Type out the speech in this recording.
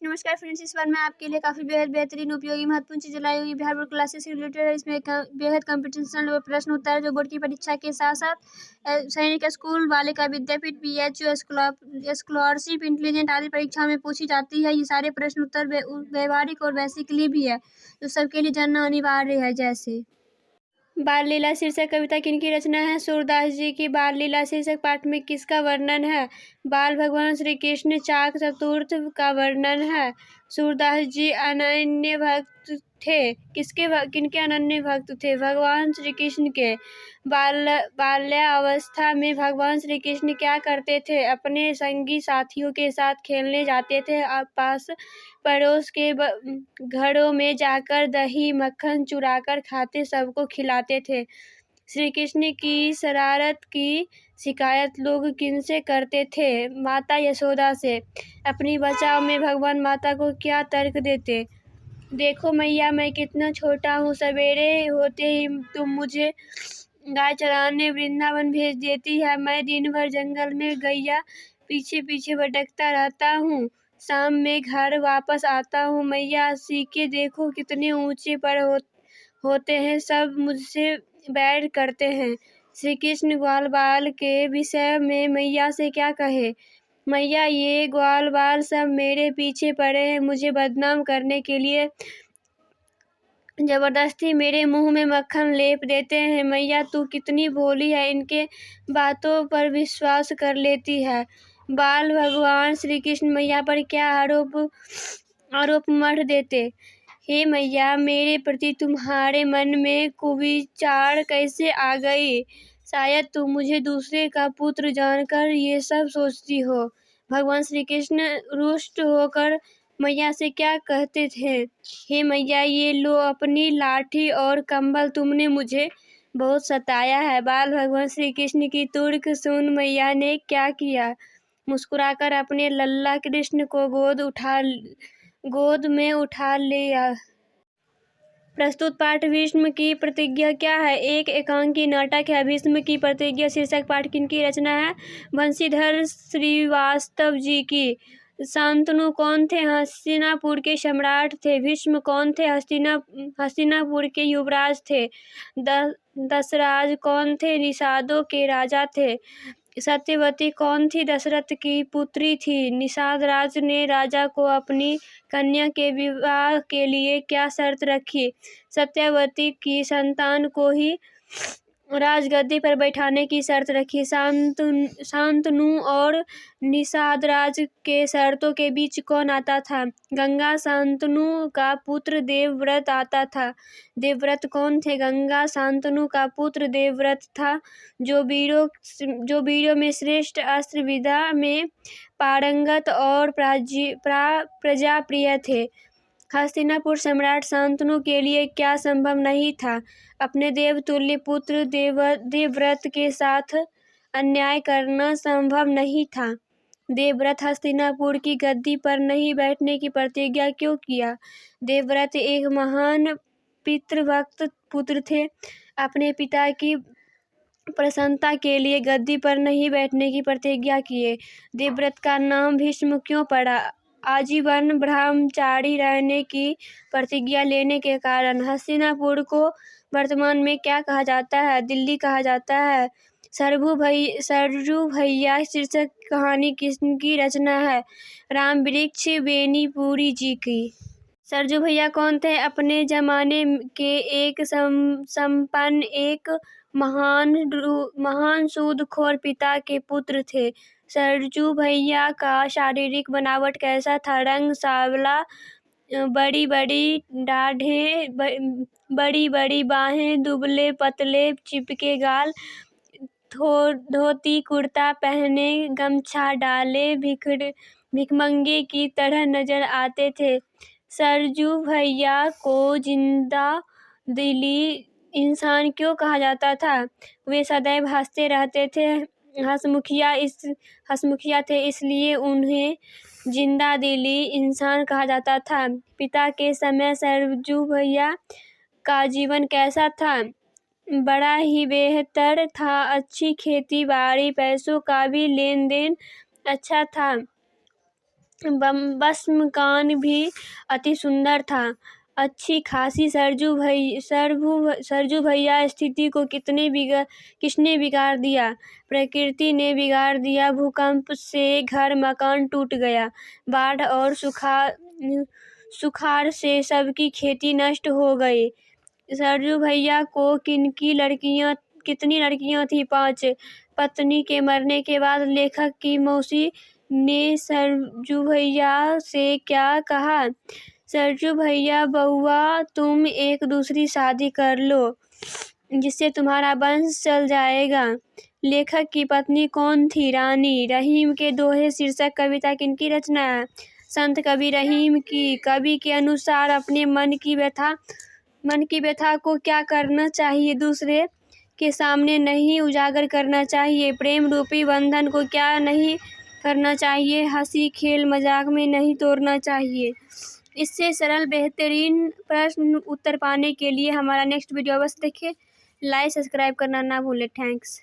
नमस्कार फ्रेंड्स, इस बार मैं आपके लिए काफ़ी बेहद बेहतरीन उपयोगी महत्वपूर्ण चीज़ें लाई हुई बिहार बोर्ड क्लासेस से रिलेटेड है। इसमें बेहद कंपटीशनल प्रश्न उत्तर जो बोर्ड की परीक्षा के साथ साथ सैनिक स्कूल बालिका विद्यापीठ PHU स्कॉलरशिप इंटेलिजेंट आदि परीक्षा में पूछी जाती है। ये सारे प्रश्न उत्तर व्यवहारिक और बेसिकली भी है जो सबके लिए जानना अनिवार्य है। जैसे बाल लीला शीर्षक कविता किनकी रचना है? सूरदास जी की। बाल लीला शीर्षक पाठ में किसका वर्णन है? बाल भगवान श्री कृष्ण चाक चतुर्थ का वर्णन है। सूरदास जी अनन्य भक्त थे। किनके अनन्य भक्त थे? भगवान श्री कृष्ण के। बाल्यावस्था में भगवान श्री कृष्ण क्या करते थे? अपने संगी साथियों के साथ खेलने जाते थे। पास पड़ोस के घरों में जाकर दही मक्खन चुराकर खाते, सबको खिलाते थे। श्री कृष्ण की शरारत की शिकायत लोग किनसे करते थे? माता यशोदा से। अपनी बचाव में भगवान माता को क्या तर्क देते? देखो मैया, मैं कितना छोटा हूँ, सवेरे होते ही तुम मुझे गाय चराने वृंदावन भेज देती है। मैं दिन भर जंगल में गैया पीछे पीछे भटकता रहता हूँ, शाम में घर वापस आता हूँ। मैया सीके देखो कितने ऊंचे पर होते हैं, सब मुझसे बैर करते हैं। श्री कृष्ण ग्वाल बाल के विषय में मैया से क्या कहे? मैया, ये ग्वाल बाल सब मेरे पीछे पड़े हैं, मुझे बदनाम करने के लिए जबरदस्ती मेरे मुंह में मक्खन लेप देते हैं। मैया तू कितनी भोली है, इनके बातों पर विश्वास कर लेती है। बाल भगवान श्री कृष्ण मैया पर क्या आरोप मढ़ देते? हे मैया, मेरे प्रति तुम्हारे मन में कुविचार कैसे आ गई? शायद तुम मुझे दूसरे का पुत्र जानकर ये सब सोचती हो। भगवान श्री कृष्ण रुष्ट होकर मैया से क्या कहते थे? हे मैया, ये लो अपनी लाठी और कंबल, तुमने मुझे बहुत सताया है। बाल भगवान श्री कृष्ण की तुर्क सुन मैया ने क्या किया? मुस्कुराकर अपने लल्ला कृष्ण को गोद में उठा लिया। प्रस्तुत पाठ भीष्म की प्रतिज्ञा क्या है? एक एकांकी नाटक है। भीष्म की प्रतिज्ञा शीर्षक पाठ किनकी रचना है? बंशीधर श्रीवास्तव जी की। शांतनु कौन थे? हस्तिनापुर के सम्राट थे। भीष्म कौन थे? हस्तिनापुर के युवराज थे। दशराज कौन थे? निषादों के राजा थे। सत्यवती कौन थी? दशरथ की पुत्री थी। निषाद राज ने राजा को अपनी कन्या के विवाह के लिए क्या शर्त रखी? सत्यवती की संतान को ही राजगद्दी पर बैठाने की शर्त रखी। शांतनु और निषाद राज के शर्तों के बीच कौन आता था? गंगा शांतनु का पुत्र देवव्रत आता था। देवव्रत कौन थे? गंगा शांतनु का पुत्र देवव्रत था, जो वीरों में श्रेष्ठ, अस्त्र विद्या में पारंगत और प्रजाप्रिय थे। हस्तिनापुर सम्राट शांतनु के लिए क्या संभव नहीं था? अपने देवतुल्य पुत्र देवव्रत के साथ अन्याय करना संभव नहीं था। देवव्रत हस्तिनापुर की गद्दी पर नहीं बैठने की प्रतिज्ञा क्यों किया? देवव्रत एक महान पितृभक्त पुत्र थे। अपने पिता की प्रसन्नता के लिए गद्दी पर नहीं बैठने की प्रतिज्ञा किए। देवव्रत का नाम भीष्म क्यों पड़ा? आजीवन ब्रह्मचारी रहने की प्रतिज्ञा लेने के कारण। हस्तिनापुर को वर्तमान में क्या कहा जाता है? दिल्ली कहा जाता है। सरजू भैया शीर्षक कहानी किसकी रचना है? राम वृक्ष बेनीपुरी जी की। सरजू भैया कौन थे? अपने जमाने के एक संपन्न, एक महान सूदखोर पिता के पुत्र थे। सरजू भैया का शारीरिक बनावट कैसा था? रंग सांवला, बड़ी बड़ी दाढ़ें, बड़ी बड़ी बाहें, दुबले पतले चिपके गाल, धोती कुर्ता पहने, गमछा डाले भिखमंगे की तरह नजर आते थे। सरजू भैया को जिंदा दिली इंसान क्यों कहा जाता था? वे सदैव हंसते रहते थे, हंसमुखिया थे, इसलिए उन्हें जिंदा दिली इंसान कहा जाता था। पिता के समय सरजू भैया का जीवन कैसा था? बड़ा ही बेहतर था। अच्छी खेती बाड़ी, पैसों का भी लेन देन अच्छा था। बसमकान भी अति सुंदर था। अच्छी खासी सरजू भैया स्थिति को किसने बिगाड़ दिया? प्रकृति ने बिगाड़ दिया। भूकंप से घर मकान टूट गया। बाढ़ और सुखाड़ से सबकी खेती नष्ट हो गई। सरजू भैया को कितनी लड़कियां थी? 5। पत्नी के मरने के बाद लेखक की मौसी ने सरजू भैया से क्या कहा? सरजू भैया, बउआ, तुम एक दूसरी शादी कर लो जिससे तुम्हारा वंश चल जाएगा। लेखक की पत्नी कौन थी? रानी। रहीम के दोहे शीर्षक कविता किनकी रचना है? संत कवि रहीम की। कवि के अनुसार अपने मन की व्यथा को क्या करना चाहिए? दूसरे के सामने नहीं उजागर करना चाहिए। प्रेम रूपी बंधन को क्या नहीं करना चाहिए? हंसी खेल मजाक में नहीं तोड़ना चाहिए। इससे सरल बेहतरीन प्रश्न उत्तर पाने के लिए हमारा नेक्स्ट वीडियो अवश्य देखें। लाइक सब्सक्राइब करना ना भूलें। थैंक्स।